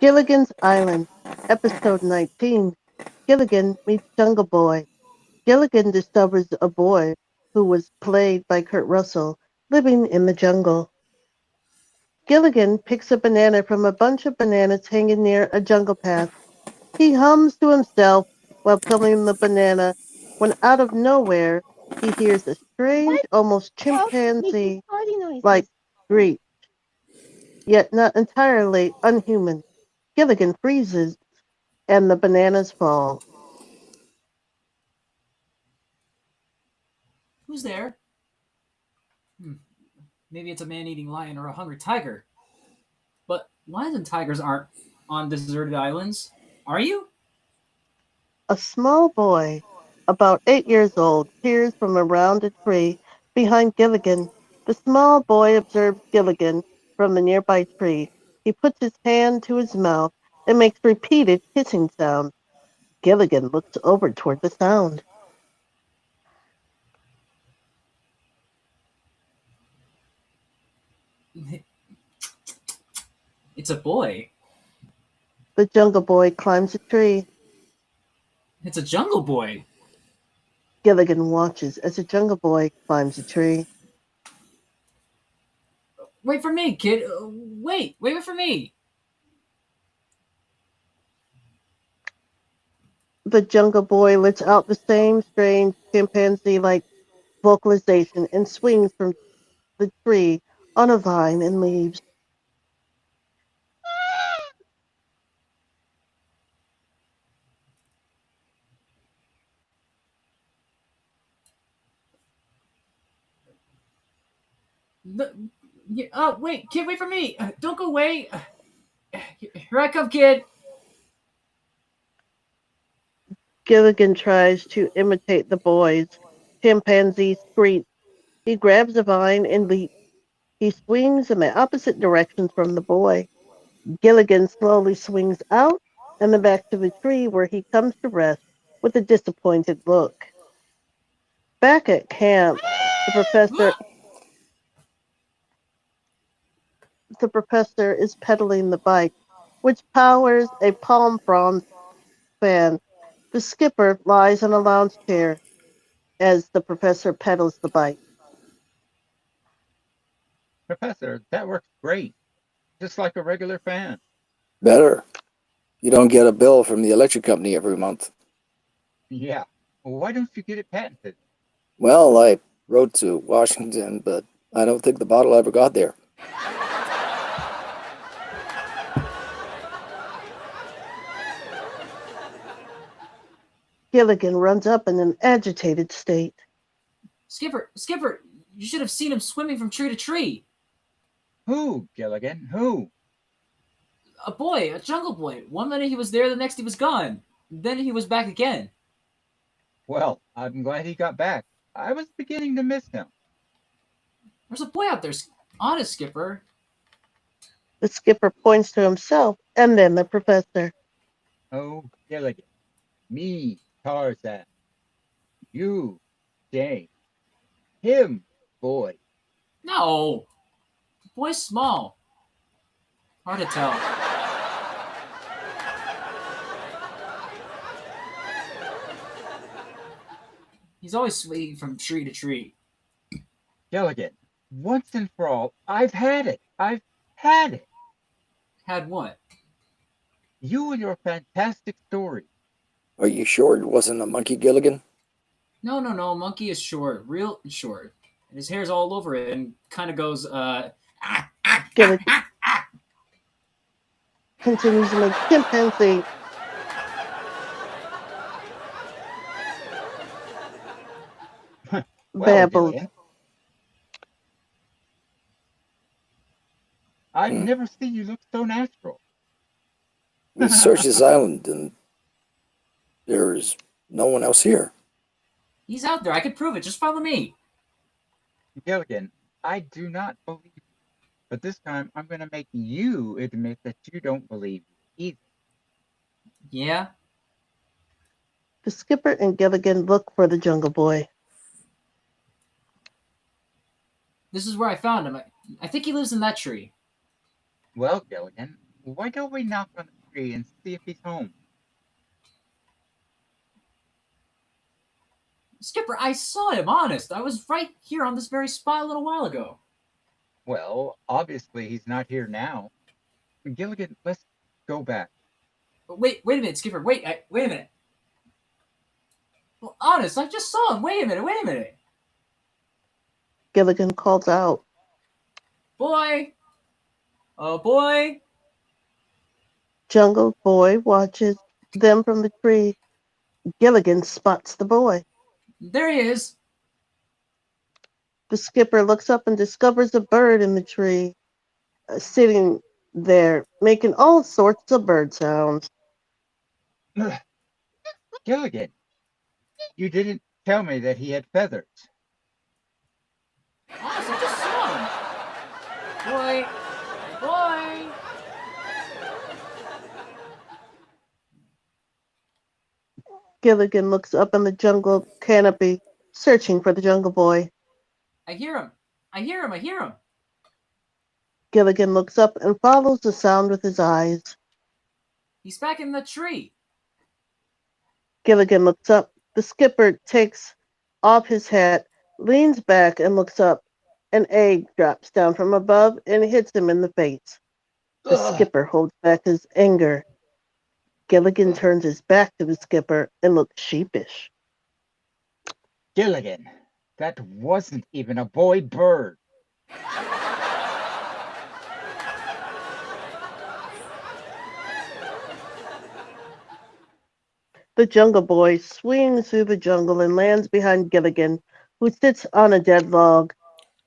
Gilligan's Island, Episode 19. Gilligan meets Jungle Boy. Gilligan discovers a boy who was played by Kurt Russell living in the jungle. Gilligan picks a banana from a bunch of bananas hanging near a jungle path. He hums to himself while peeling the banana when out of nowhere he hears a strange, almost chimpanzee-like screech, yet not entirely unhuman. Gilligan freezes and the bananas fall. Who's there? Maybe it's a man-eating lion or a hungry tiger. But lions and tigers aren't on deserted islands, are you? A small boy, about 8 years old, peers from around a tree behind Gilligan. The small boy observes Gilligan from a nearby tree. He puts his hand to his mouth and makes repeated hissing sounds. Gilligan looks over toward the sound. It's a boy. The jungle boy climbs a tree. It's a jungle boy. Gilligan watches as the jungle boy climbs a tree. Wait for me, kid. Wait for me. The jungle boy lets out the same strange chimpanzee-like vocalization and swings from the tree on a vine and leaves. Wait, kid, wait for me. Don't go away. Here I come, kid. Gilligan tries to imitate the boy's chimpanzee screech. He grabs a vine and leaps. He swings in the opposite direction from the boy. Gilligan slowly swings out and then back to the tree where he comes to rest with a disappointed look. Back at camp, the professor is pedaling the bike, which powers a palm frond fan. The skipper lies on a lounge chair as the professor pedals the bike. Professor, that works great. Just like a regular fan. Better. You don't get a bill from the electric company every month. Yeah. Well, why don't you get it patented? Well, I wrote to Washington, but I don't think the bottle ever got there. Gilligan runs up in an agitated state. Skipper, you should have seen him swimming from tree to tree. Who, Gilligan? Who? A boy, a jungle boy. One minute he was there, the next he was gone. Then he was back again. Well, I'm glad he got back. I was beginning to miss him. There's a boy out there. Honest, Skipper. The skipper points to himself and then the professor. Oh, Gilligan. Me, Tarzan. You, Jane. Him, boy. No. The boy's small. Hard to tell. He's always swinging from tree to tree. Gilligan, once and for all, I've had it. I've had it. Had what? You and your fantastic story. Are you sure it wasn't a monkey, Gilligan? No. Monkey is short. Real short. And his hair's all over it and kind of goes, Gilligan continues to make chimpanzee Well, babbled. Gilligan, I've Hmm. never seen you look so natural. We searched this island and there's no one else here. He's out there. I can prove it. Just follow me. Gilligan, I do not believe you. But this time, I'm going to make you admit that you don't believe me either. Yeah? The skipper and Gilligan look for the Jungle Boy. This is where I found him. I think he lives in that tree. Well, Gilligan, why don't we knock on the tree and see if he's home? Skipper, I saw him, honest. I was right here on this very spot a little while ago. Well, obviously he's not here now. Gilligan, let's go back. But wait a minute, Skipper. Wait a minute. Well, honest, I just saw him. Wait a minute. Gilligan calls out. Boy! Oh, boy! Jungle Boy watches them from the tree. Gilligan spots the boy. There he is. The skipper looks up and discovers a bird in the tree, sitting there, making all sorts of bird sounds. Gilligan, you didn't tell me that he had feathers. Honest, I just saw him. Boy! Gilligan looks up in the jungle canopy, searching for the Jungle Boy. I hear him. Gilligan looks up and follows the sound with his eyes. He's back in the tree. Gilligan looks up. The skipper takes off his hat, leans back and looks up. An egg drops down from above and hits him in the face. The skipper holds back his anger. Gilligan turns his back to the skipper and looks sheepish. Gilligan, that wasn't even a boy bird. The Jungle Boy swings through the jungle and lands behind Gilligan, who sits on a dead log.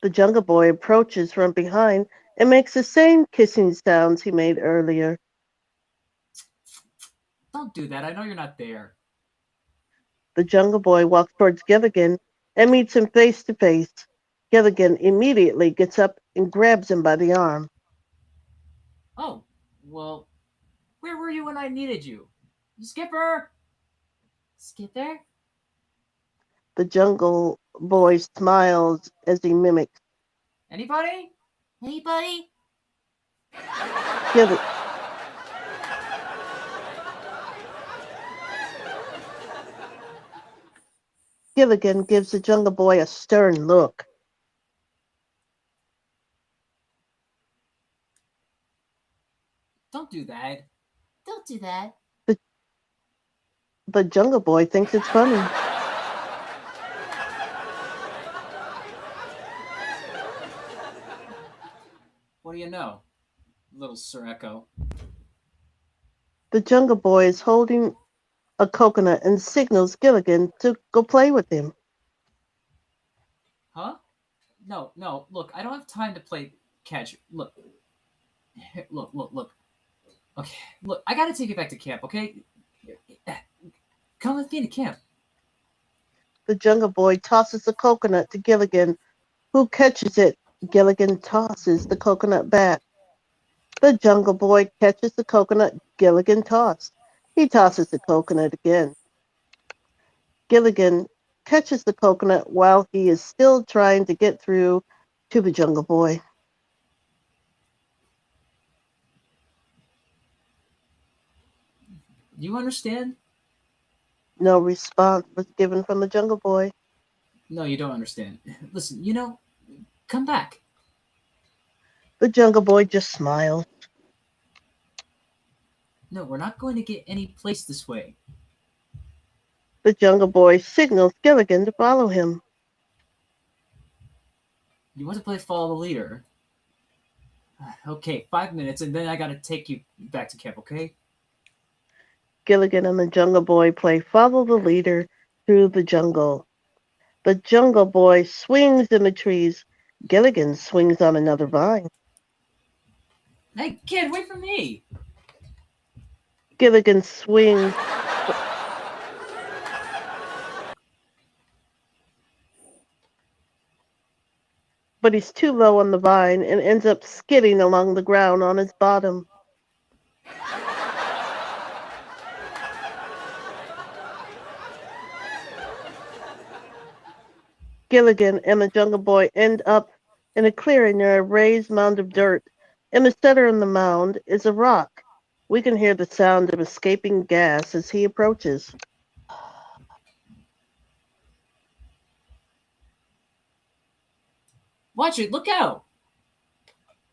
The Jungle Boy approaches from behind and makes the same kissing sounds he made earlier. Don't do that. I know you're not there. The Jungle Boy walks towards Gilligan and meets him face to face. Gilligan immediately gets up and grabs him by the arm. Oh, well, where were you when I needed you? Skipper? The Jungle Boy smiles as he mimics. Anybody? Gilligan gives the Jungle Boy a stern look. Don't do that. The Jungle Boy thinks it's funny. What do you know, little Sir Echo? The Jungle Boy is holding a coconut and signals Gilligan to go play with him. Huh? No, look, I don't have time to play catch. Look. Okay, look, I gotta take you back to camp, okay? Come with me to camp. The Jungle Boy tosses the coconut to Gilligan, who catches it. Gilligan tosses the coconut back. The Jungle Boy catches the coconut Gilligan tossed. He tosses the coconut again. Gilligan catches the coconut while he is still trying to get through to the Jungle Boy. You understand? No response was given from the Jungle Boy. No, you don't understand. Listen, come back. The Jungle Boy just smiled. No, we're not going to get any place this way. The Jungle Boy signals Gilligan to follow him. You want to play follow the leader? Okay, 5 minutes, and then I gotta take you back to camp, okay? Gilligan and the Jungle Boy play follow the leader through the jungle. The Jungle Boy swings in the trees. Gilligan swings on another vine. Hey, kid, wait for me. Gilligan swings, but he's too low on the vine and ends up skidding along the ground on his bottom. Gilligan and the Jungle Boy end up in a clearing near a raised mound of dirt. In the center of the mound is a rock. We can hear the sound of escaping gas as he approaches. Watch it, look out.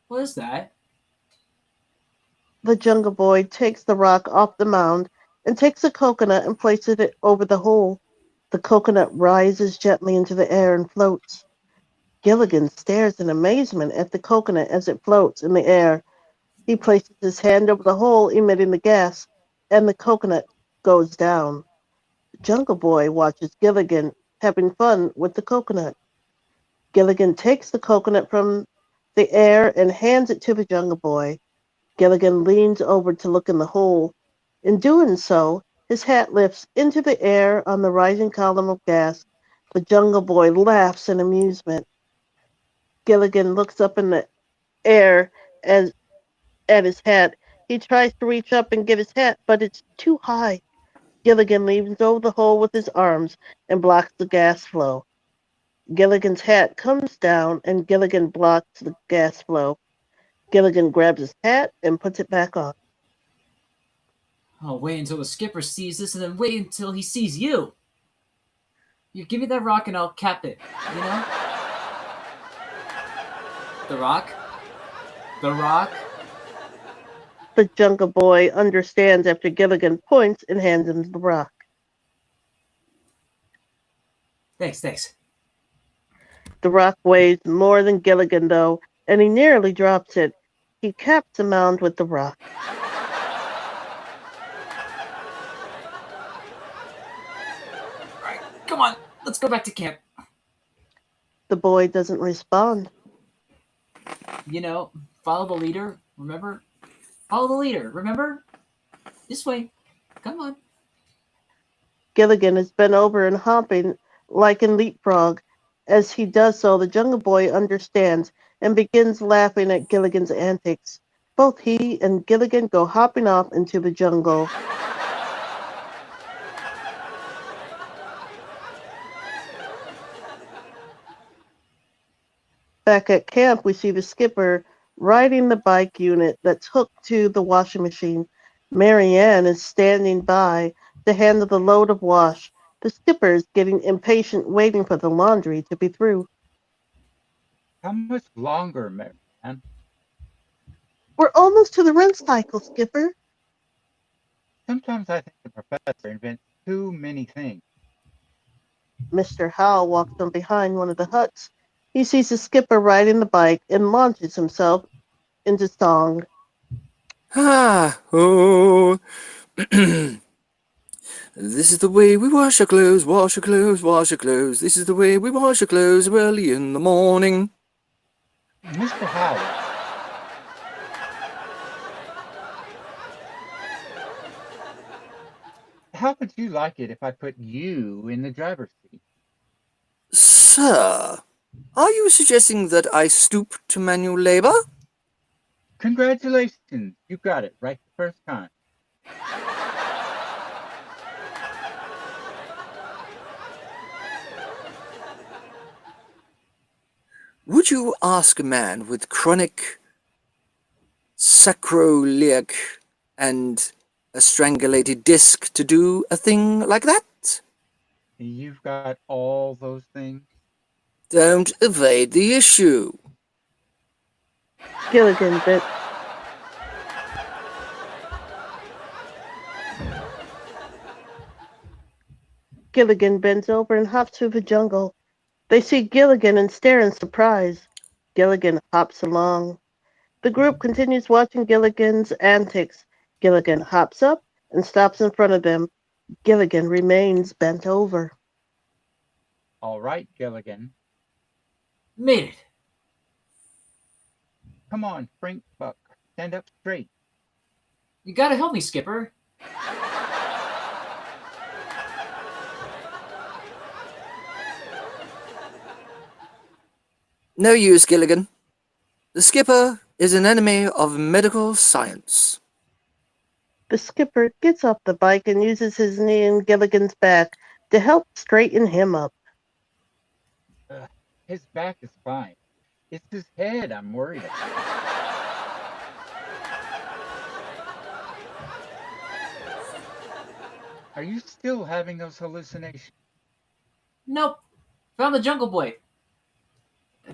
What is that? The Jungle Boy takes the rock off the mound and takes a coconut and places it over the hole. The coconut rises gently into the air and floats. Gilligan stares in amazement at the coconut as it floats in the air. He places his hand over the hole, emitting the gas, and the coconut goes down. Jungle Boy watches Gilligan having fun with the coconut. Gilligan takes the coconut from the air and hands it to the Jungle Boy. Gilligan leans over to look in the hole. In doing so, his hat lifts into the air on the rising column of gas. The Jungle Boy laughs in amusement. Gilligan looks up in the air as at his hat. He tries to reach up and get his hat, but it's too high. Gilligan leans over the hole with his arms and blocks the gas flow. Gilligan's hat comes down and Gilligan blocks the gas flow. Gilligan grabs his hat and puts it back on. I'll wait until the skipper sees this and then wait until he sees you. You give me that rock and I'll cap it, you know? The rock? The rock? The Jungle Boy understands after Gilligan points and hands him the rock. Thanks. The rock weighs more than Gilligan, though, and he nearly drops it. He caps the mound with the rock. Alright, come on, let's go back to camp. The boy doesn't respond. You know, follow the leader, remember? Follow the leader, remember? This way. Come on. Gilligan is bent over and hopping like in leapfrog. As he does so, the Jungle Boy understands and begins laughing at Gilligan's antics. Both he and Gilligan go hopping off into the jungle. Back at camp, we see the skipper riding the bike unit that's hooked to the washing machine. Marianne is standing by to handle the load of wash. The skipper is getting impatient, waiting for the laundry to be through. How much longer, man? We're almost to the run cycle, Skipper. Sometimes I think the professor invents too many things. Mr. Howell walks from behind one of the huts. He sees the skipper riding the bike and launches himself into song. Ah, oh. This is the way we wash our clothes, wash our clothes, wash our clothes. This is the way we wash our clothes early in the morning. Mr. Howell, how would you like it if I put you in the driver's seat? Sir, are you suggesting that I stoop to manual labor? Congratulations, you got it right the first time. Would you ask a man with chronic sacroiliac and a strangulated disc to do a thing like that? You've got all those things? Don't evade the issue. Gilligan bent. Gilligan bends over and hops through the jungle. They see Gilligan and stare in surprise. Gilligan hops along. The group continues watching Gilligan's antics. Gilligan hops up and stops in front of them. Gilligan remains bent over. All right, Gilligan. Made it. Come on, Frank Buck. Stand up straight. You gotta help me, Skipper. No use, Gilligan. The skipper is an enemy of medical science. The skipper gets off the bike and uses his knee in Gilligan's back to help straighten him up. His back is fine. It's his head I'm worried about. Are you still having those hallucinations? Nope. Found the Jungle Boy.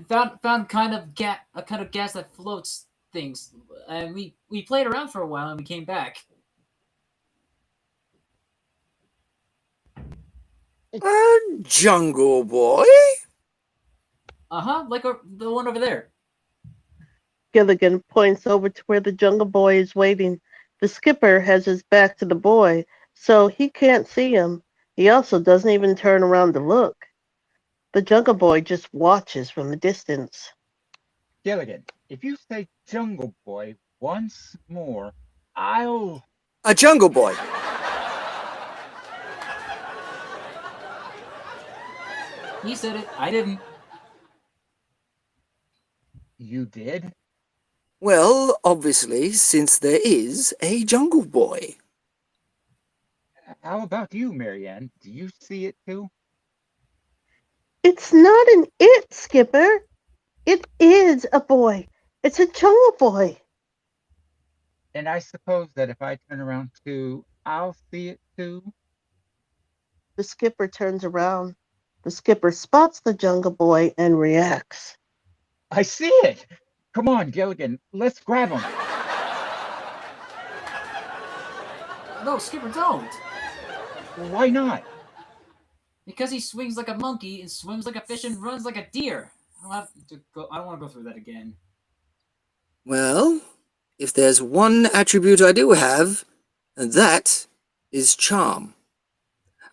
Found a kind of gas that floats things, and we played around for a while and we came back. A jungle boy? Like the one over there. Gilligan points over to where the Jungle Boy is waiting. The skipper has his back to the boy, so he can't see him. He also doesn't even turn around to look. The Jungle Boy just watches from a distance. Gilligan, if you say Jungle Boy once more, I'll... A jungle boy. He said it. I didn't. You did? Well, obviously, since there is a jungle boy. How about you, Marianne? Do you see it too? It's not an it, Skipper. It is a boy. It's a Jungle Boy. And I suppose that if I turn around too, I'll see it too? The skipper turns around. The skipper spots the Jungle Boy and reacts. I see it! Come on, Gilligan, let's grab him. No, Skipper, don't. Why not? Because he swings like a monkey and swims like a fish and runs like a deer. I don't want to go through that again. Well, if there's one attribute I do have, and that is charm.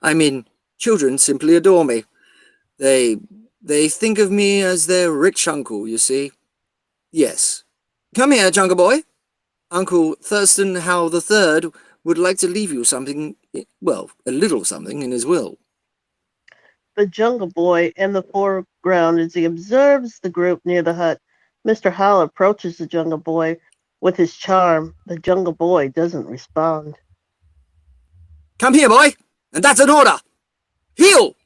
I mean, children simply adore me. They think of me as their rich uncle, you see. Yes. Come here, Jungle Boy. Uncle Thurston Howell III would like to leave you something, well, a little something in his will. The Jungle Boy in the foreground as he observes the group near the hut. Mr. Howell approaches the Jungle Boy with his charm. The Jungle Boy doesn't respond. Come here, boy, and that's an order. Heel!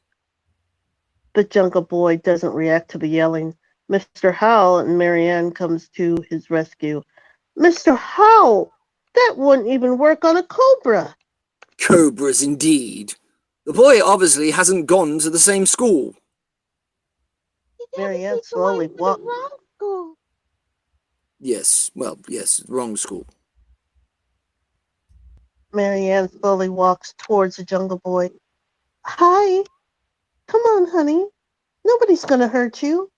The Jungle Boy doesn't react to the yelling. Mr. Howell and Marianne comes to his rescue. Mr. Howell, that wouldn't even work on a cobra. Cobras indeed. The boy obviously hasn't gone to the same school. Marianne slowly walks. Yes, wrong school. Marianne slowly walks towards the Jungle Boy. Hi. Come on, honey. Nobody's going to hurt you.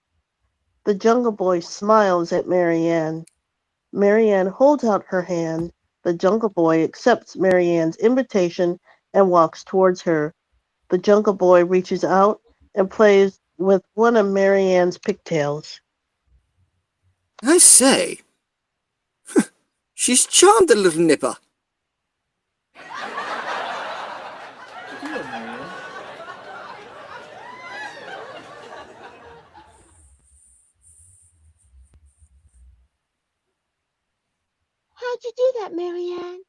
The Jungle Boy smiles at Marianne. Marianne holds out her hand. The Jungle Boy accepts Marianne's invitation and walks towards her. The Jungle Boy reaches out and plays with one of Marianne's pigtails. I say, she's charmed the little nipper. What'd you do, Marianne? How'd you do that, Marianne?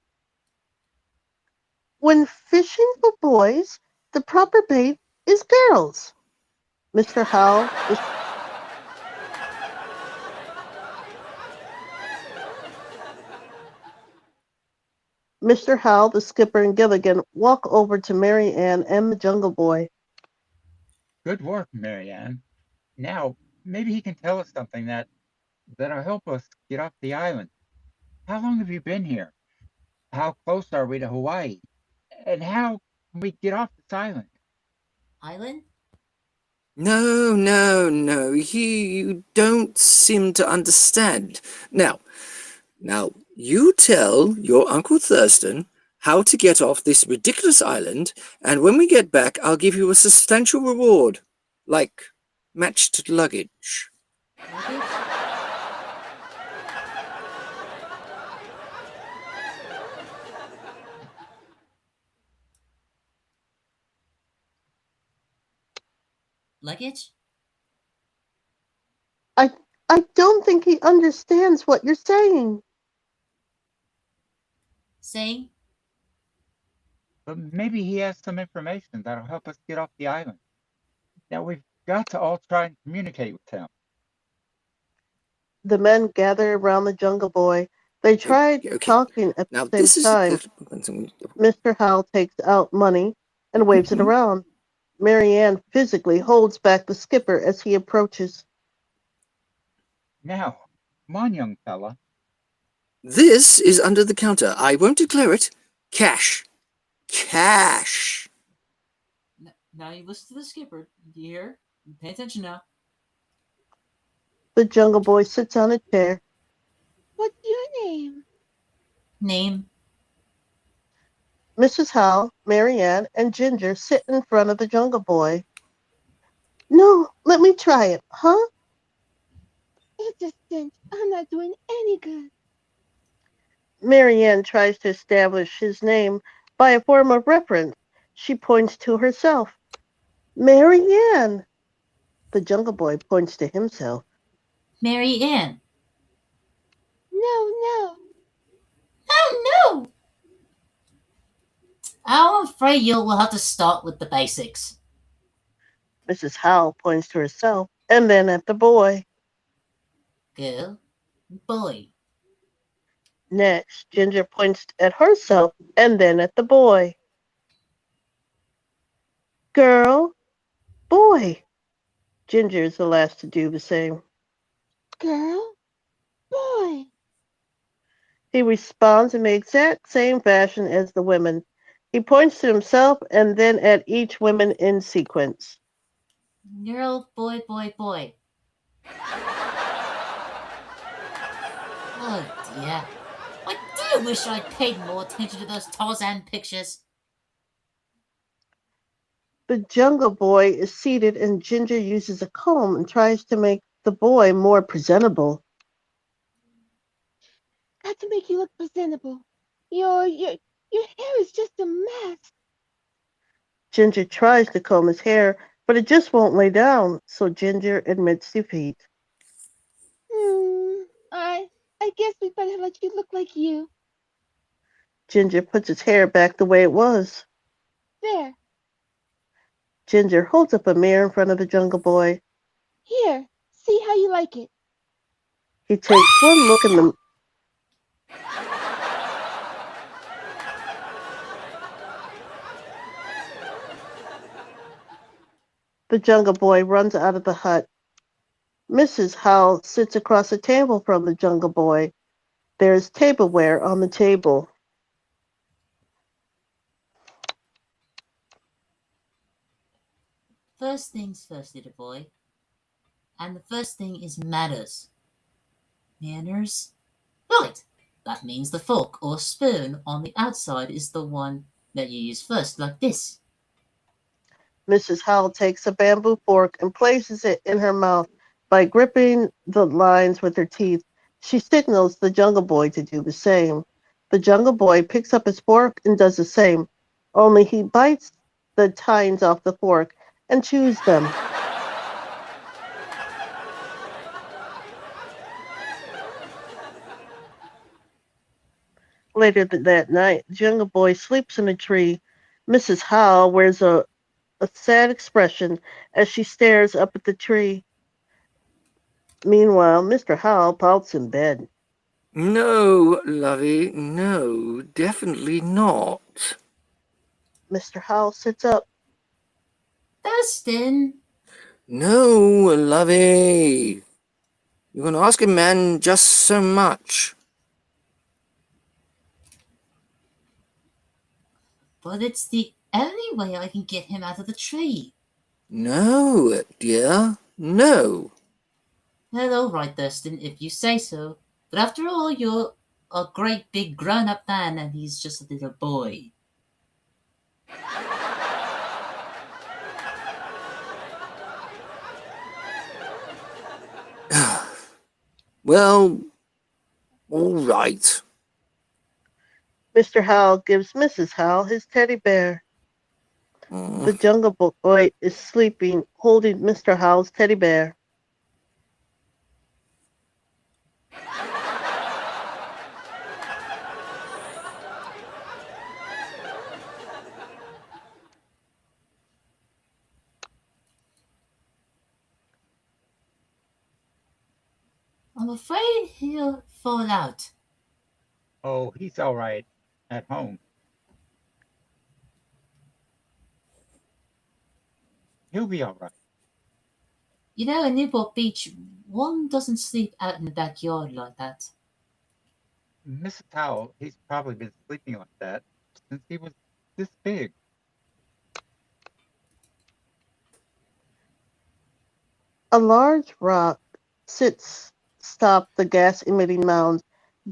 When fishing for boys, the proper bait is girls. Mr. Howell is... Mr. Howell, the skipper, and Gilligan walk over to Marianne and the Jungle Boy. Good work, Marianne. Now, maybe he can tell us something that'll help us get off the island. How long have you been here? How close are we to Hawaii? And how can we get off this island? Island? No. You don't seem to understand. Now, you tell your Uncle Thurston how to get off this ridiculous island, and when we get back, I'll give you a substantial reward. like matched luggage. Luggage? Luggage? I don't think he understands what you're saying. Saying? But maybe he has some information that'll help us get off the island. Now we've got to all try and communicate with him. The men gather around the Jungle Boy. They tried Okay. talking at Now the same this is time. Mr. Howell takes out money and waves it around. Marianne physically holds back the skipper as he approaches. Now, come on, young fella. This is under the counter. I won't declare it. Cash. Cash. Now you listen to the skipper. Do you hear? Pay attention now. The Jungle Boy sits on a chair. What's your name? Name? Mrs. Howell, Marianne, and Ginger sit in front of the Jungle Boy. No, let me try it, huh? It's a cinch. I'm not doing any good. Marianne tries to establish his name by a form of reference. She points to herself. Marianne! The Jungle Boy points to himself. Mary Ann. No. Oh no! I'm afraid you'll have to start with the basics. Mrs. Howell points to herself and then at the boy. Girl. Boy. Next, Ginger points at herself and then at the boy. Girl, boy. Ginger is the last to do the same. Girl, boy. He responds in the exact same fashion as the women. He points to himself and then at each woman in sequence. Girl, boy, boy, boy. Oh dear. I do wish I'd paid more attention to those Tarzan pictures. The Jungle Boy is seated and Ginger uses a comb and tries to make the boy more presentable. Got to make you look presentable. Your hair is just a mess. Ginger tries to comb his hair, but it just won't lay down, so Ginger admits defeat. I guess we better let you look like you. Ginger puts his hair back the way it was. There. Ginger holds up a mirror in front of the Jungle Boy. Here. See how you like it. He takes one look in the... The Jungle Boy runs out of the hut. Mrs. Howell sits across the table from the Jungle Boy. There's tableware on the table. First things first, little boy. And the first thing is manners. Manners? Right! That means the fork or spoon on the outside is the one that you use first, like this. Mrs. Howell takes a bamboo fork and places it in her mouth. By gripping the lines with her teeth, she signals the Jungle Boy to do the same. The Jungle Boy picks up his fork and does the same, only he bites the tines off the fork and chews them. Later that night, the Jungle Boy sleeps in a tree. Mrs. Howell wears a sad expression as she stares up at the tree. Meanwhile, Mr. Howell pouts in bed. No, lovey, no, definitely not. Mr. Howell sits up. Dustin! No, lovey. You can ask a man just so much. But it's the only way I can get him out of the tree. No, dear, no. Well, all right, Dustin, if you say so. But after all, you're a great big grown-up man and he's just a little boy. Well, all right. Mr. Howell gives Mrs. Howell his teddy bear. Aw. The Jungle Boy is sleeping, holding Mr. Howell's teddy bear. I'm afraid he'll fall out. Oh, he's all right at home. He'll be all right. You know, in Newport Beach, one doesn't sleep out in the backyard like that. Mrs. Howell, he's probably been sleeping like that since he was this big. A large rock sits atop the gas-emitting mound.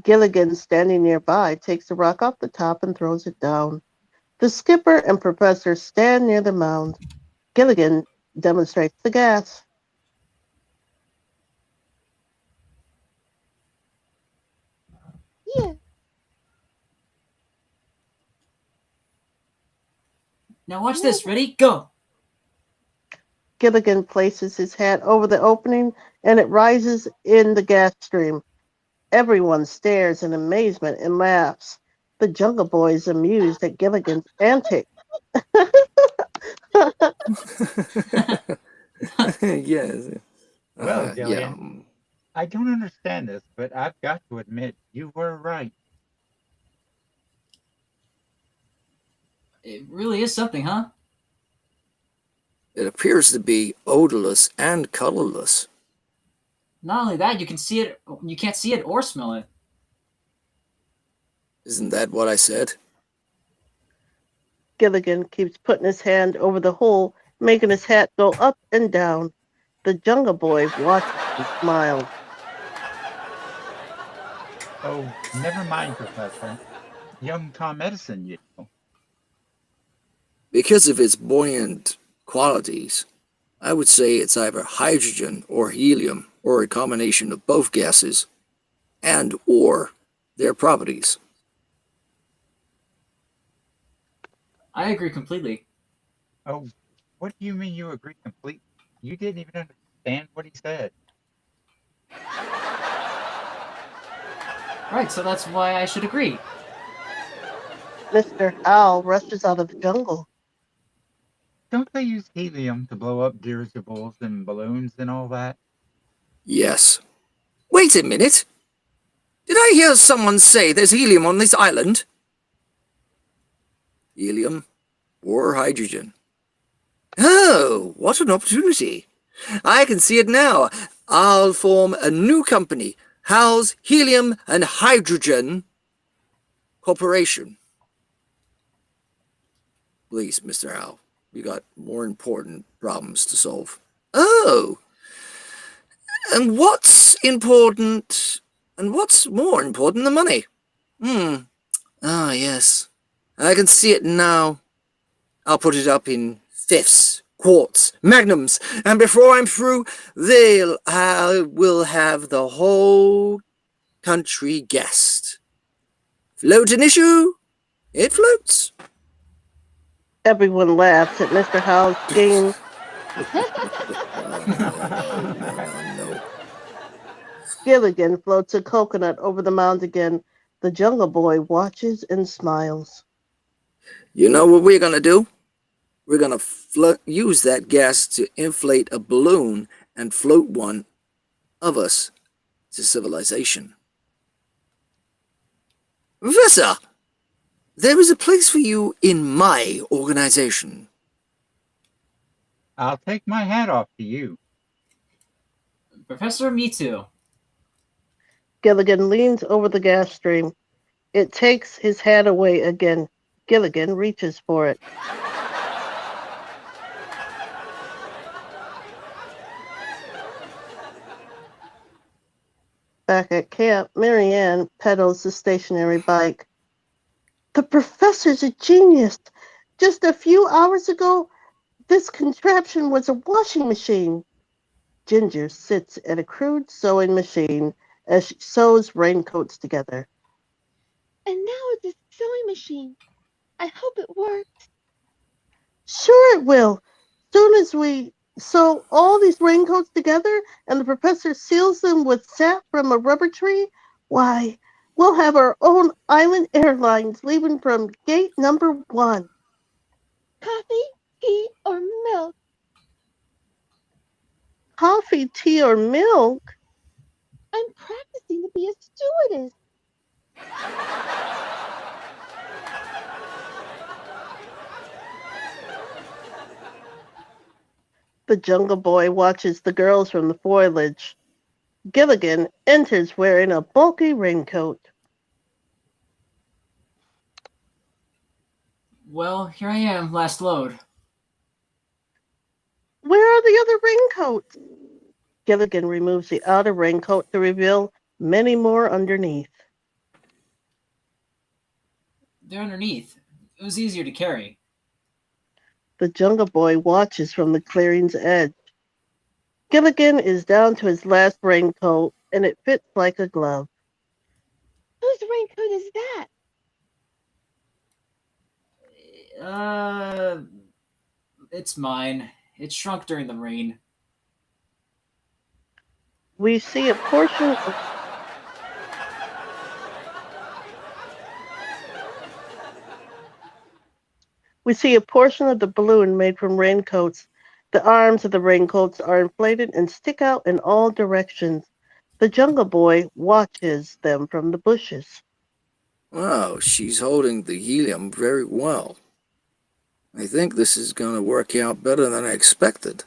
Gilligan, standing nearby, takes the rock off the top and throws it down. The skipper and professor stand near the mound. Gilligan demonstrates the gas. Yeah. Now watch this. Ready? Go! Gilligan places his hat over the opening and it rises in the gas stream. Everyone stares in amazement and laughs. The Jungle Boy is amused at Gilligan's antics. Yes. Well, Yeah. Gillian, I don't understand this, but I've got to admit you were right. It really is something, huh? It appears to be odorless and colorless. Not only that, you can't see it or smell it. Isn't that what I said? Gilligan keeps putting his hand over the hole, making his hat go up and down. The Jungle Boy watches and smiles. Oh, never mind, Professor. Young Tom Edison, you know. Because of its buoyant qualities, I would say it's either hydrogen or helium or a combination of both gases and or their properties. I agree completely. Oh, what do you mean you agree completely? You didn't even understand what he said. Right, so that's why I should agree. Mr. Owl rushes out of the jungle. Don't they use helium to blow up dirigibles and balloons and all that? Yes. Wait a minute. Did I hear someone say there's helium on this island? Helium or hydrogen? Oh, what an opportunity. I can see it now. I'll form a new company, Howell's Helium and Hydrogen Corporation. Please, Mr. Howell, we got more important problems to solve. Oh, and what's important, and what's more important than money? Ah, yes. I can see it now. I'll put it up in fifths, quarts, magnums, and before I'm through, I will have the whole country guessed. Float an issue, it floats. Everyone laughs at Mr. Howell's game. No. Gilligan floats a coconut over the mound again. The Jungle Boy watches and smiles. You know what we're gonna do? We're gonna use that gas to inflate a balloon and float one of us to civilization. Professor, there is a place for you in my organization. I'll take my hat off to you. Professor, me too. Gilligan leans over the gas stream. It takes his hat away again. Gilligan reaches for it. Back at camp, Marianne pedals the stationary bike. The professor's a genius. Just a few hours ago, this contraption was a washing machine. Ginger sits at a crude sewing machine as she sews raincoats together. And now it's a sewing machine. I hope it works. Sure it will. Soon as we sew all these raincoats together and the professor seals them with sap from a rubber tree, why, we'll have our own island airlines leaving from gate number 1. Coffee, tea, or milk? Coffee, tea, or milk? I'm practicing to be a stewardess. The Jungle Boy watches the girls from the foliage. Gilligan enters wearing a bulky raincoat. Well, here I am, last load. Where are the other raincoats? Gilligan removes the outer raincoat to reveal many more underneath. They're underneath. It was easier to carry. The Jungle Boy watches from the clearing's edge. Gilligan is down to his last raincoat, and it fits like a glove. Whose raincoat is that? It's mine. It shrunk during the rain. We see a portion of the balloon made from raincoats. The arms of the raincoats are inflated and stick out in all directions. The Jungle Boy watches them from the bushes. Wow, she's holding the helium very well. I think this is going to work out better than I expected.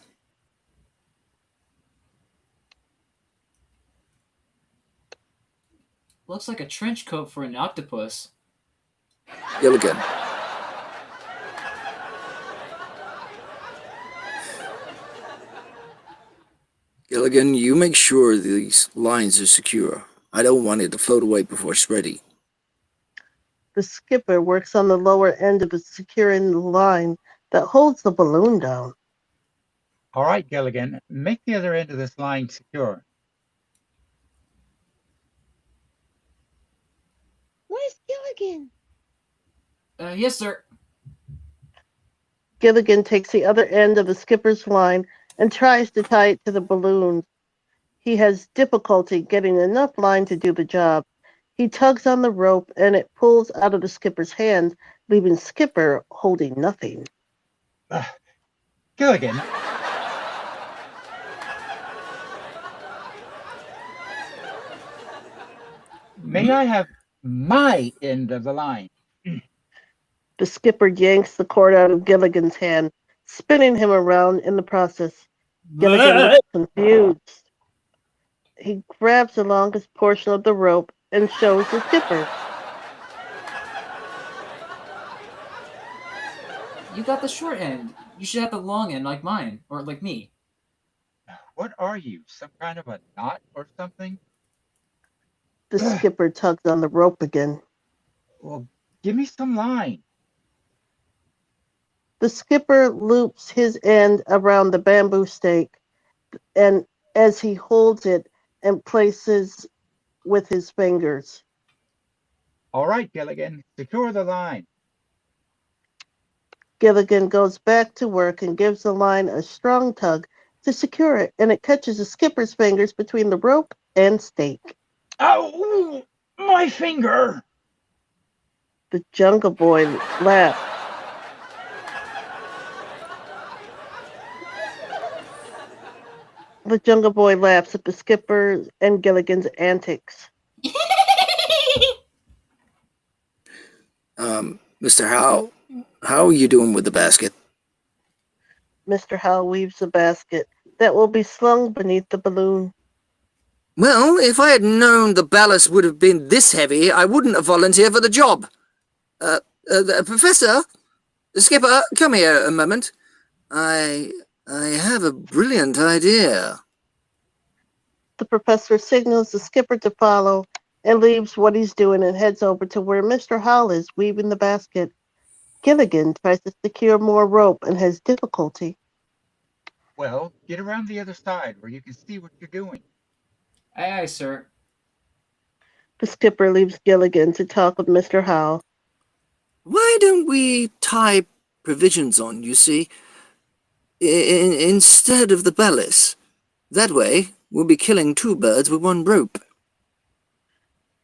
Looks like a trench coat for an octopus. Gilligan. Gilligan, you make sure these lines are secure. I don't want it to float away before it's ready. The skipper works on the lower end of securing the line that holds the balloon down. All right, Gilligan, make the other end of this line secure. Where's Gilligan? Yes, sir. Gilligan takes the other end of the skipper's line and tries to tie it to the balloon. He has difficulty getting enough line to do the job. He tugs on the rope and it pulls out of the skipper's hand, leaving Skipper holding nothing. Gilligan, may I have my end of the line? The skipper yanks the cord out of Gilligan's hand, spinning him around in the process. Gilligan looks confused. He grabs the longest portion of the rope and shows the skipper. You got the short end. You should have the long end like mine, or like me. What are you, some kind of a knot or something? The skipper tugs on the rope again. Well, give me some line. The skipper loops his end around the bamboo stake, and as he holds it and places with his fingers. All right, Gilligan, secure the line. Gilligan goes back to work and gives the line a strong tug to secure it, and it catches the skipper's fingers between the rope and stake. Oh, my finger! The Jungle Boy laughs. The Jungle Boy laughs at the skipper and Gilligan's antics. Mr. Howe, how are you doing with the basket? Mr. Howe weaves a basket that will be slung beneath the balloon. Well, if I had known the ballast would have been this heavy, I wouldn't have volunteered for the job. Professor? Skipper, come here a moment. I have a brilliant idea. The professor signals the skipper to follow and leaves what he's doing and heads over to where Mr. Howe is weaving the basket. Gilligan tries to secure more rope and has difficulty. Well, get around the other side where you can see what you're doing. Aye, aye, sir. The skipper leaves Gilligan to talk with Mr. Howe. Why don't we tie provisions on, you see, instead of the ballast? That way, we'll be killing two birds with one rope.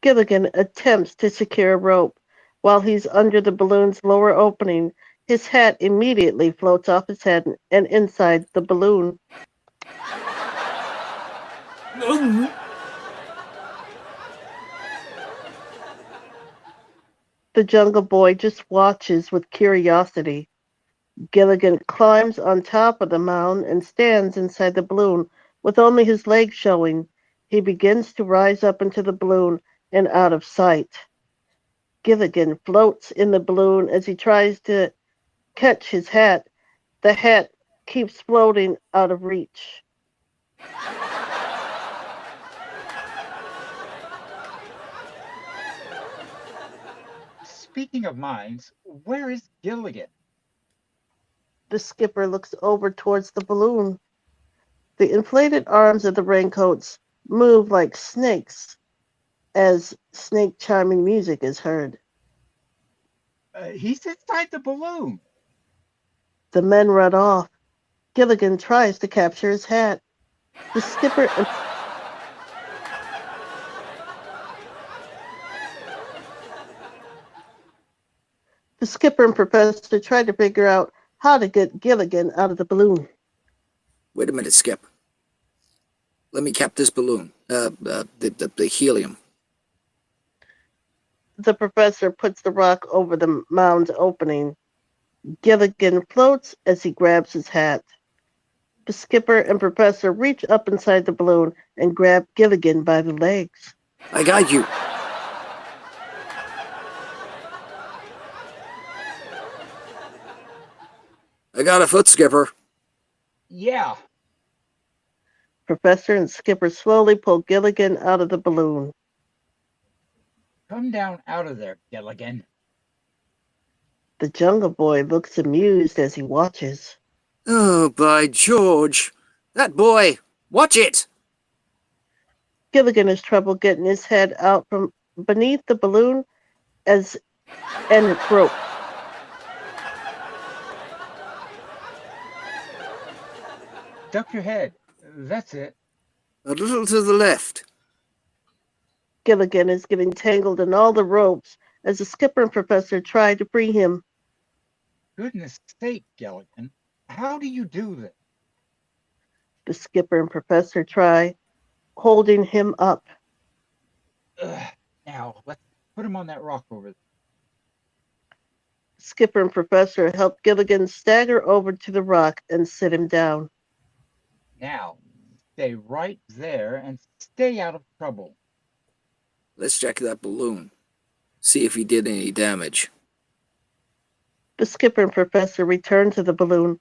Gilligan attempts to secure a rope. While he's under the balloon's lower opening, his hat immediately floats off his head and inside the balloon. The Jungle Boy just watches with curiosity. Gilligan climbs on top of the mound and stands inside the balloon with only his legs showing. He begins to rise up into the balloon and out of sight. Gilligan floats in the balloon as he tries to catch his hat. The hat keeps floating out of reach. Speaking of mines, where is Gilligan? The skipper looks over towards the balloon. The inflated arms of the raincoats move like snakes as snake charming music is heard. He's inside the balloon. The men run off. Gilligan tries to capture his hat. The skipper and Professor try to figure out how to get Gilligan out of the balloon. Wait a minute, Skip. Let me cap this balloon. The helium. The professor puts the rock over the mound's opening. Gilligan floats as he grabs his hat. The skipper and professor reach up inside the balloon and grab Gilligan by the legs. I got you. I got a foot, Skipper. Yeah. Professor and skipper slowly pull Gilligan out of the balloon. Come down out of there, Gilligan. The Jungle Boy looks amused as he watches. Oh, by George. That boy. Watch it. Gilligan has trouble getting his head out from beneath the balloon and its rope. Duck your head. That's it. A little to the left. Gilligan is getting tangled in all the ropes as the skipper and professor try to free him. Goodness sake, Gilligan. How do you do this? The skipper and professor try, holding him up. Now, let's put him on that rock over there. Skipper and professor help Gilligan stagger over to the rock and sit him down. Now, stay right there and stay out of trouble. Let's check that balloon. See if he did any damage. The skipper and professor return to the balloon.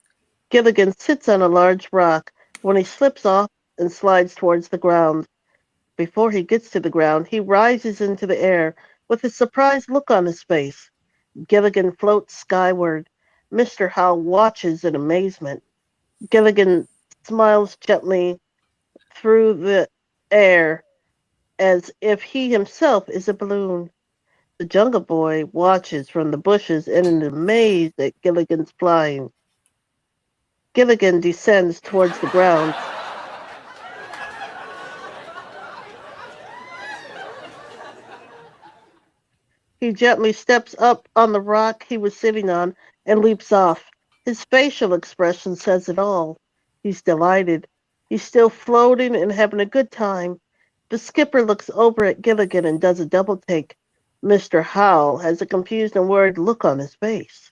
Gilligan sits on a large rock when he slips off and slides towards the ground. Before he gets to the ground, he rises into the air with a surprised look on his face. Gilligan floats skyward. Mr. Howe watches in amazement. Gilligan smiles gently through the air as if he himself is a balloon. The Jungle Boy watches from the bushes and is amazed at Gilligan's flying. Gilligan descends towards the ground. He gently steps up on the rock he was sitting on and leaps off. His facial expression says it all. He's delighted. He's still floating and having a good time. The skipper looks over at Gilligan and does a double take. Mr. Howe has a confused and worried look on his face.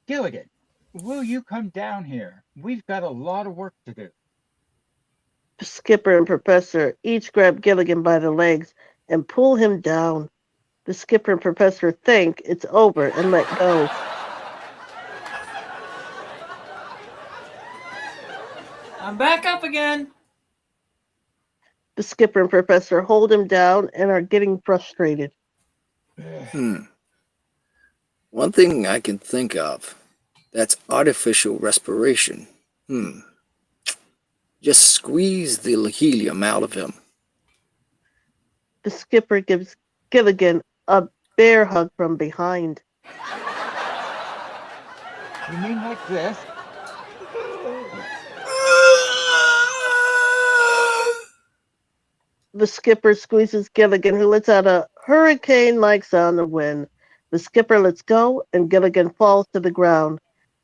Gilligan, will you come down here? We've got a lot of work to do. The skipper and professor each grab Gilligan by the legs and pull him down. The skipper and professor think it's over and let go. I'm back up again. The skipper and professor hold him down and are getting frustrated. One thing I can think of, that's artificial respiration. Just squeeze the helium out of him. The skipper gives Gilligan a bear hug from behind. You mean like this? The skipper squeezes Gilligan, who lets out a hurricane-like sound of wind. The skipper lets go, and Gilligan falls to the ground.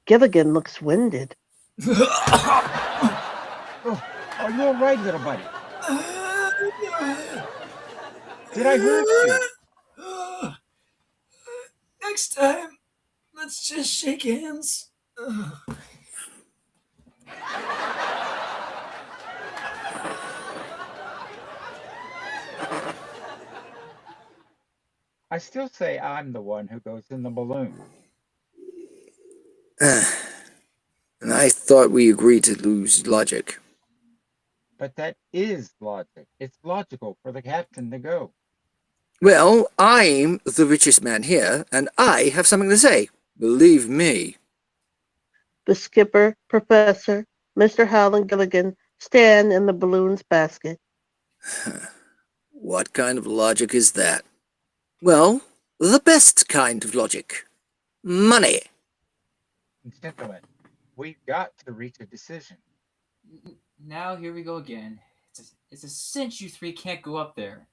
Gilligan looks winded. Oh, are you all right, little buddy? Did I hurt you? Next time, let's just shake hands. I still say I'm the one who goes in the balloon. And I thought we agreed to lose logic. But that is logic. It's logical for the captain to go. Well, I'm the richest man here, and I have something to say. Believe me. The skipper, Professor, Mr. Howell, and Gilligan stand in the balloon's basket. What kind of logic is that? Well, the best kind of logic. Money. Gentlemen, we've got to reach a decision. Now here we go again. It's a cinch you three can't go up there.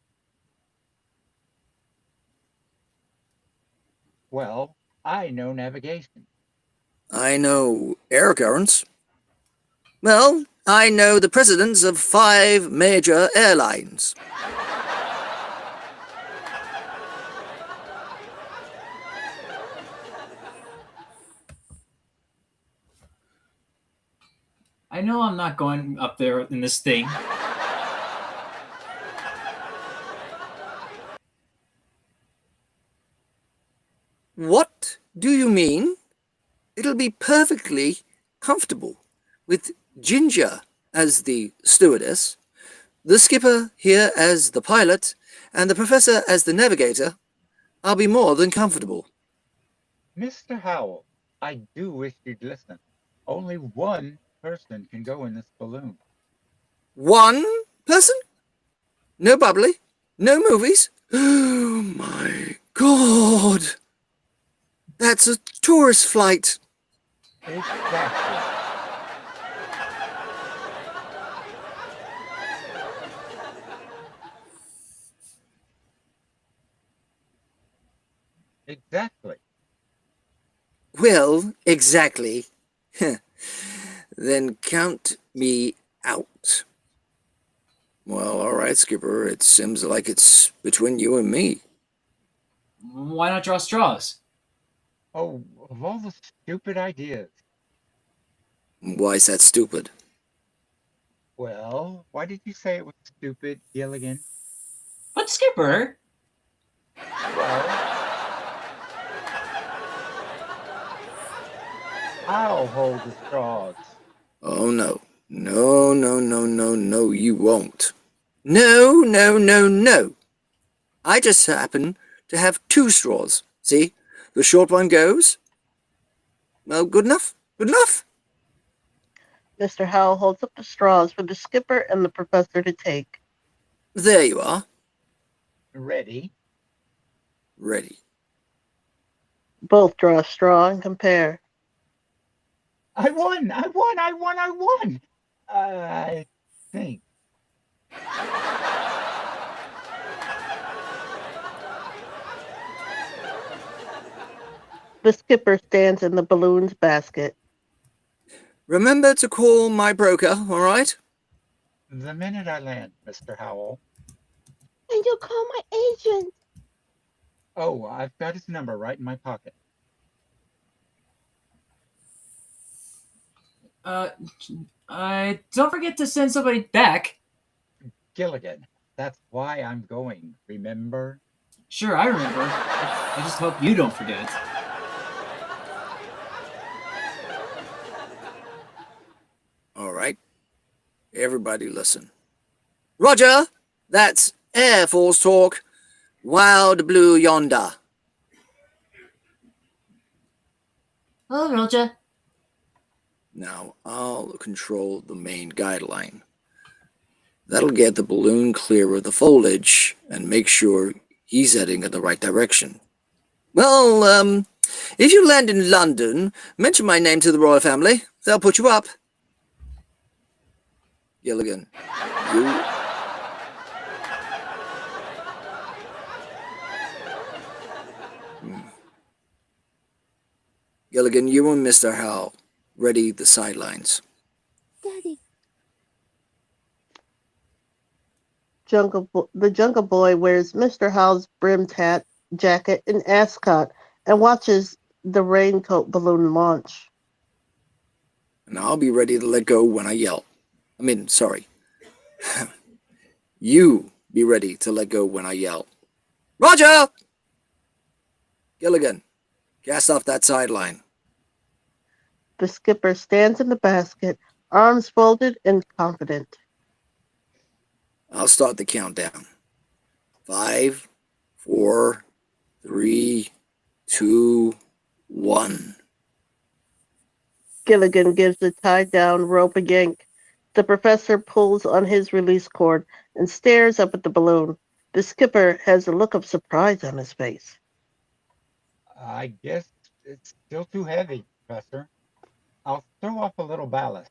Well, I know navigation. I know air currents. Well, I know the presidents of 5 major airlines. I know I'm not going up there in this thing. What do you mean? It'll be perfectly comfortable with Ginger as the stewardess, the skipper here as the pilot, and the professor as the navigator. I'll be more than comfortable. Mr. Howell, I do wish you'd listen. Only one person can go in this balloon. One person? No bubbly? No movies? Oh my God! That's a tourist flight. Exactly. Exactly. Well, exactly. Then count me out. Well, all right, Skipper. It seems like it's between you and me. Why not draw straws? Oh, of all the stupid ideas. Why is that stupid? Well, why did you say it was stupid, Gilligan? But Skipper, Well, I'll hold the straws. Oh, no. No, no, no, no, no, you won't. No, no, no, no. I just happen to have 2 straws. See? The short one goes. Well, good enough? Good enough? Mr. Howell holds up the straws for the skipper and the professor to take. There you are. Ready? Ready. Both draw a straw and compare. I won! I won! I won! I won! I think. The skipper stands in the balloon's basket. Remember to call my broker, all right? The minute I land, Mr. Howell. And you'll call my agent. Oh, I've got his number right in my pocket. don't forget to send somebody back. Gilligan, that's why I'm going, remember? Sure, I remember. I just hope you don't forget. All right. Everybody listen. Roger! That's Air Force talk. Wild blue yonder. Oh, Roger. Now, I'll control the main guideline. That'll get the balloon clear of the foliage and make sure he's heading in the right direction. Well, if you land in London, mention my name to the royal family. They'll put you up. Gilligan, you... Gilligan, you and Mr. Howell ready the sidelines. Daddy. The Jungle Boy wears Mr. Howell's brimmed hat, jacket, and ascot and watches the raincoat balloon launch. And I'll be ready to let go when I yell. Sorry. You be ready to let go when I yell. Roger! Gilligan, cast off that sideline. The skipper stands in the basket, arms folded and confident. I'll start the countdown. 5, 4, 3, 2, 1. Gilligan gives the tied-down rope a yank. The professor pulls on his release cord and stares up at the balloon. The skipper has a look of surprise on his face. I guess it's still too heavy, Professor. I'll throw off a little ballast.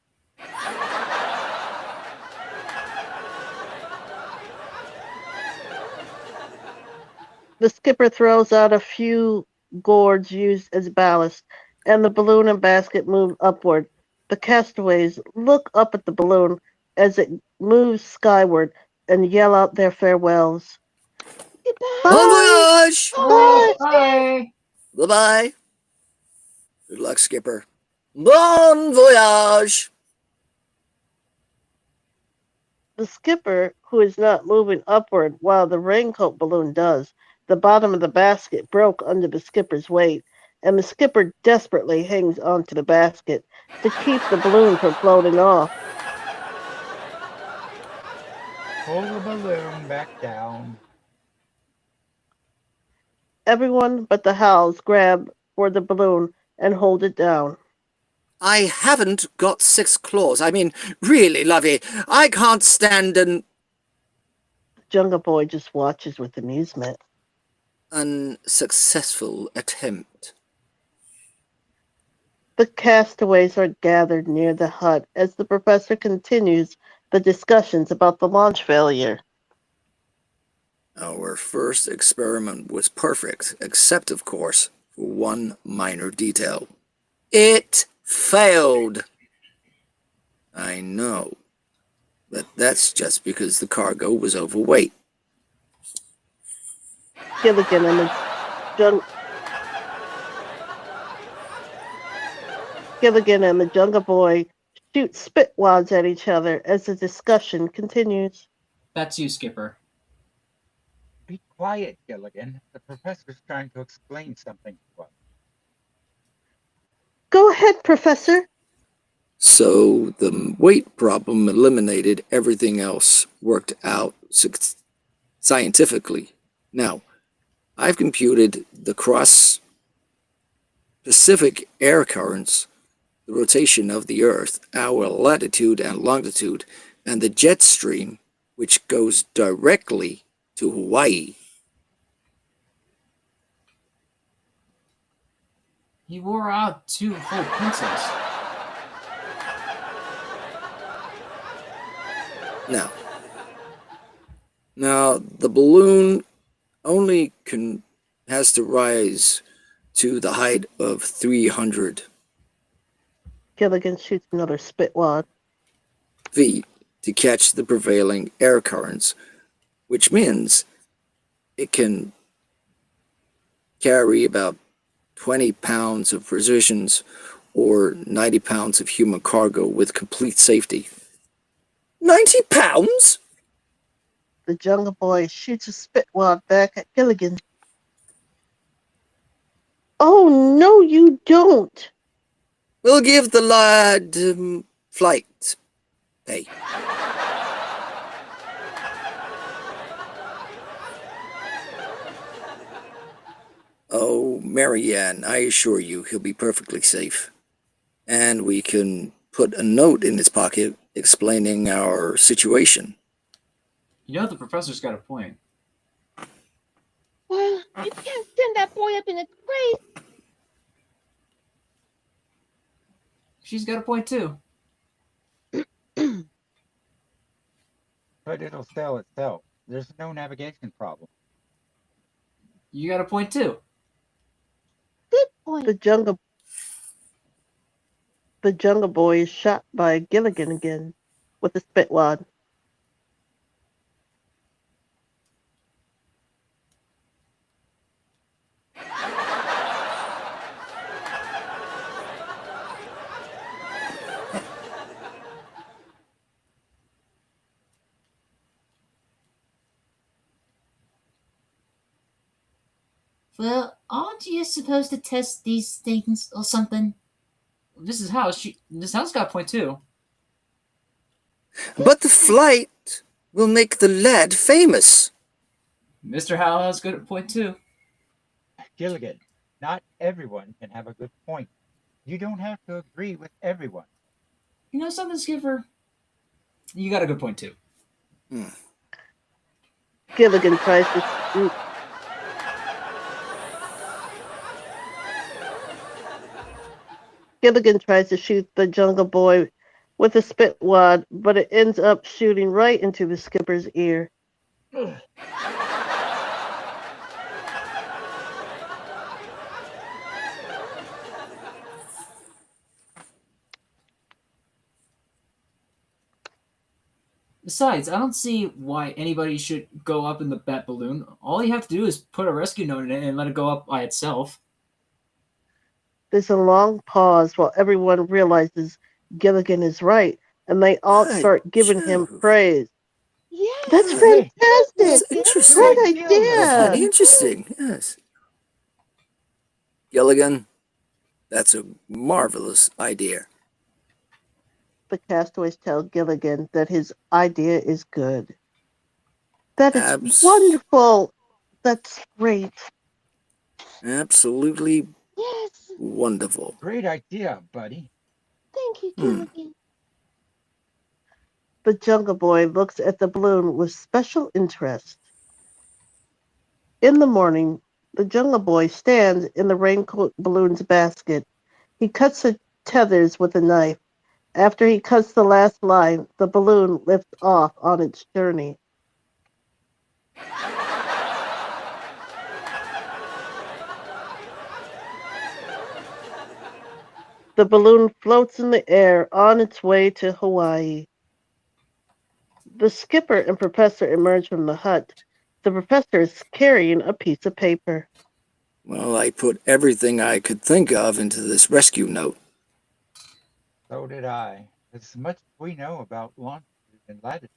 The skipper throws out a few gourds used as ballast, and the balloon and basket move upward. The castaways look up at the balloon as it moves skyward and yell out their farewells. Goodbye. Bon voyage! Bye! Bye. Bye-bye. Good luck, Skipper. Bon voyage! The skipper, who is not moving upward while the raincoat balloon does, the bottom of the basket broke under the skipper's weight, and the skipper desperately hangs onto the basket to keep the balloon from floating off. Pull the balloon back down. Everyone but the Howls grab for the balloon and hold it down. I haven't got 6 claws. Really, Lovey, I can't stand an Jungle Boy just watches with amusement. unsuccessful attempt. The castaways are gathered near the hut as the professor continues the discussions about the launch failure. Our first experiment was perfect, except, of course, for one minor detail. It failed. I know, but that's just because the cargo was overweight. Gilligan and the Jungle Boy shoot spit wads at each other as the discussion continues. That's you, Skipper. Be quiet, Gilligan. The professor's trying to explain something to us. Go ahead, Professor. So the weight problem eliminated, everything else worked out scientifically. Now, I've computed the cross-Pacific air currents, the rotation of the Earth, our latitude and longitude, and the jet stream, which goes directly to Hawaii. He wore out 2 whole pencils. Now, the balloon only has to rise to the height of 300 Gilligan shoots another spit wad. feet to catch the prevailing air currents, which means it can carry about 20 pounds of provisions or 90 pounds of human cargo with complete safety. 90 pounds? The Jungle Boy shoots a spit wad back at Gilligan. Oh, no, you don't. We'll give the lad flight pay. Oh, Marianne, I assure you he'll be perfectly safe. And we can put a note in his pocket explaining our situation. You know the professor's got a point. Well, you can't send that boy up in a crate. She's got a point too. But it'll sail itself. There's no navigation problem. You got a point too. Good point. The jungle boy is shot by Gilligan again with a spitwad. Well, aren't you supposed to test these things or something? Mrs. House got a point too. But the flight will make the lad famous. Mr. Howell has a good point too. Gilligan, not everyone can have a good point. You don't have to agree with everyone. You know something, Skipper? You got a good point too. Gilligan tries to shoot. Gilligan tries to shoot the jungle boy with a spitwad, but it ends up shooting right into the skipper's ear. Besides, I don't see why anybody should go up in the bat balloon. All you have to do is put a rescue note in it and let it go up by itself. There's a long pause while everyone realizes Gilligan is right, and they all By start giving him Jove. praise. Yeah. That's Hey, That's fantastic! interesting. Great Good idea, That's idea! very interesting. Yes. Gilligan, that's a marvelous idea. The castaways tell Gilligan that his idea is good. That is Abs- wonderful! That's great. Absolutely Yes. wonderful. great idea, buddy. Thank you, Hmm. Gilligan. The jungle boy looks at the balloon with special interest. In the morning, the jungle boy stands in the raincoat balloon's basket. He cuts the tethers with a knife. After he cuts the last line, the balloon lifts off on its journey. The balloon floats in the air on its way to Hawaii. The skipper and professor emerge from the hut. The professor is carrying a piece of paper. Well, I put everything I could think of into this rescue note. So did I. As much as we know about longitude and latitude.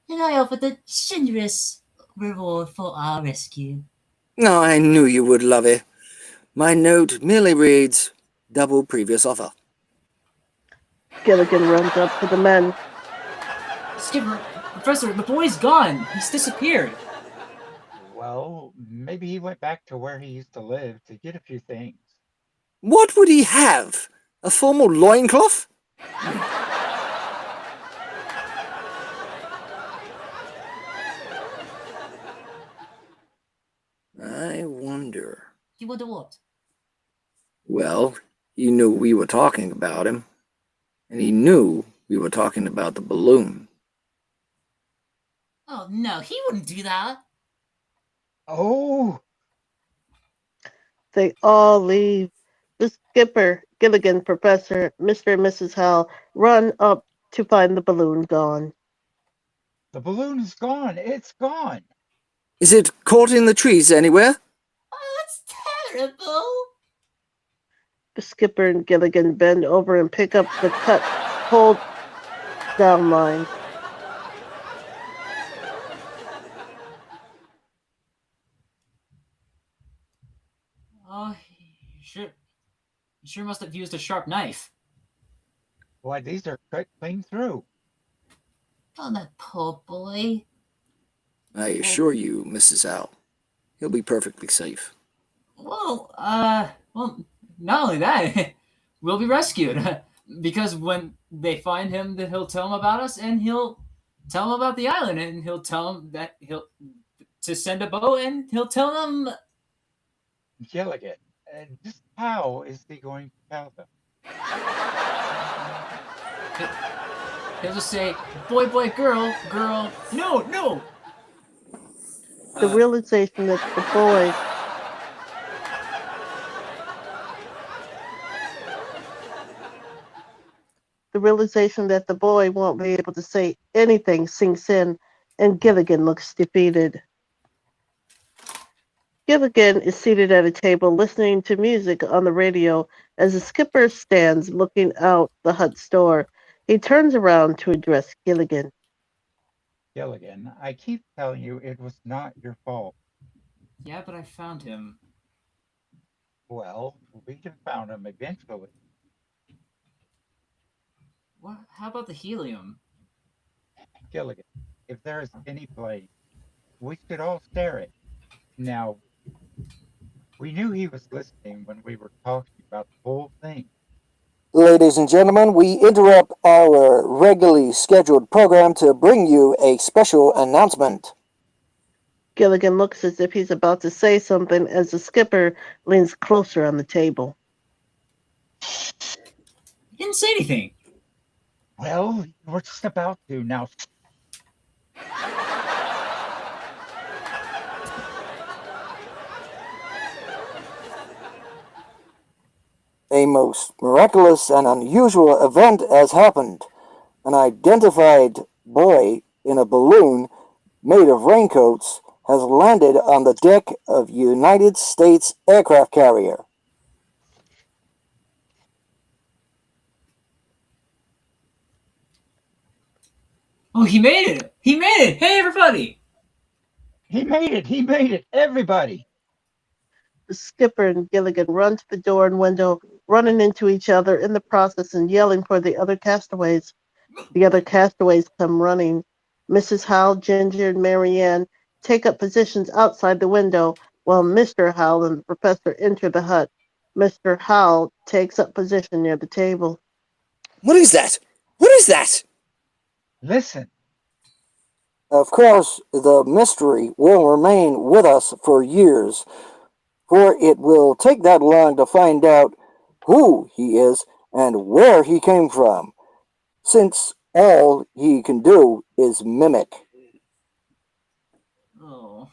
And I offered a generous reward for our rescue. No, I knew you would love it. My note merely reads, double previous offer. Gilligan runs up to the men. Skipper, Professor, the boy's gone. He's disappeared. Well, maybe he went back to where he used to live to get a few things. What would he have? A formal loincloth? I wonder. You wonder what? Well, he knew we were talking about him, and he knew we were talking about the balloon. Oh no, he wouldn't do that. Oh, They all leave. The skipper, Gilligan, Professor, Mr. and Mrs. Howell run up to find the balloon gone. the balloon is gone. It's gone. Is it caught in the trees anywhere? Oh, that's terrible. The skipper and Gilligan bend over and pick up the cut, hold down line. Oh, you sure must have used a sharp knife. Why, these are cut clean through. Oh, that poor boy. I assure you, Mrs. Owl, he'll be perfectly safe. Well, not only that, we'll be rescued. Because when they find him, then he'll tell them about us, and he'll tell him about the island, and he'll tell him that he'll to send a boat, and he'll tell them. Gilligan, just how is he going to tell them? He'll just say, "Boy, boy, girl, girl." No. The realization that the boy won't be able to say anything sinks in, and Gilligan looks defeated. Gilligan is seated at a table listening to music on the radio as the skipper stands looking out the hut's door. He turns around to address Gilligan. Gilligan, I keep telling you it was not your fault. Yeah, but I found him. Well, we can found him eventually. What? How about the helium? Gilligan, if there is any plane, we should all share it. Now, we knew he was listening when we were talking about the whole thing. Ladies and gentlemen, we interrupt our regularly scheduled program to bring you a special announcement. Gilligan looks as if he's about to say something as the skipper leans closer on the table. He didn't say anything. Well, we're just about to now. A most miraculous and unusual event has happened. An identified boy in a balloon made of raincoats has landed on the deck of United States aircraft carrier. Oh, he made it! He made it! Hey, everybody! He made it! He made it! Everybody! The skipper and Gilligan run to the door and window, running into each other in the process and yelling for the other castaways. The other castaways come running. Mrs. Howell, Ginger, and Marianne take up positions outside the window, while Mr. Howell and the professor enter the hut. Mr. Howell takes up position near the table. What is that? What is that? Listen. Of course, the mystery will remain with us for years, for it will take that long to find out who he is and where he came from, since all he can do is mimic. Oh.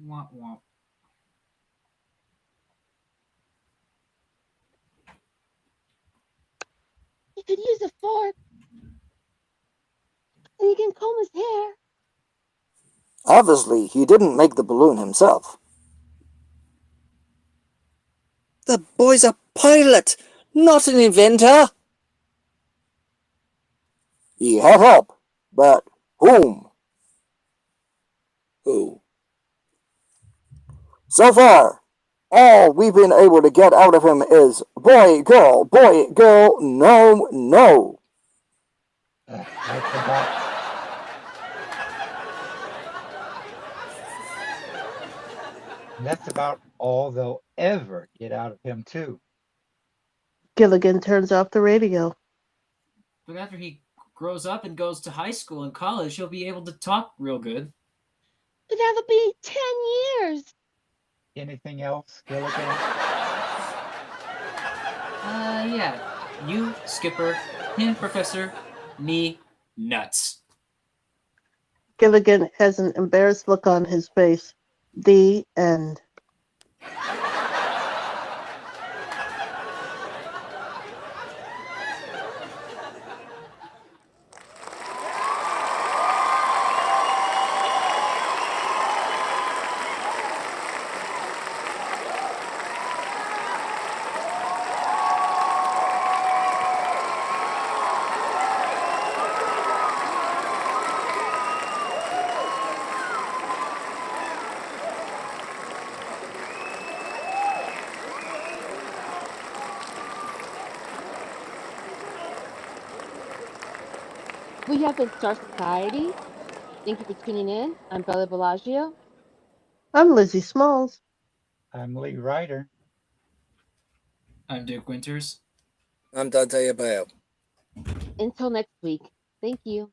Womp womp. He could use a fork. And he can comb his hair. Obviously, he didn't make the balloon himself. The boy's a pilot, not an inventor. He had help, but whom? Who? So far, all we've been able to get out of him is boy, girl, no, no. That's about all they'll ever get out of him, too. Gilligan turns off the radio. But after he grows up and goes to high school and college, he'll be able to talk real good. But that'll be 10 years. Anything else, Gilligan? Yeah. You, Skipper, him, Professor, me, nuts. Gilligan has an embarrassed look on his face. The end. We have been Star Society. Thank you for tuning in. I'm Bella Bellagio. I'm Lizzie Smalls. I'm Lee Ryder. I'm Duke Winters. I'm Dante Abao. Until next week. Thank you.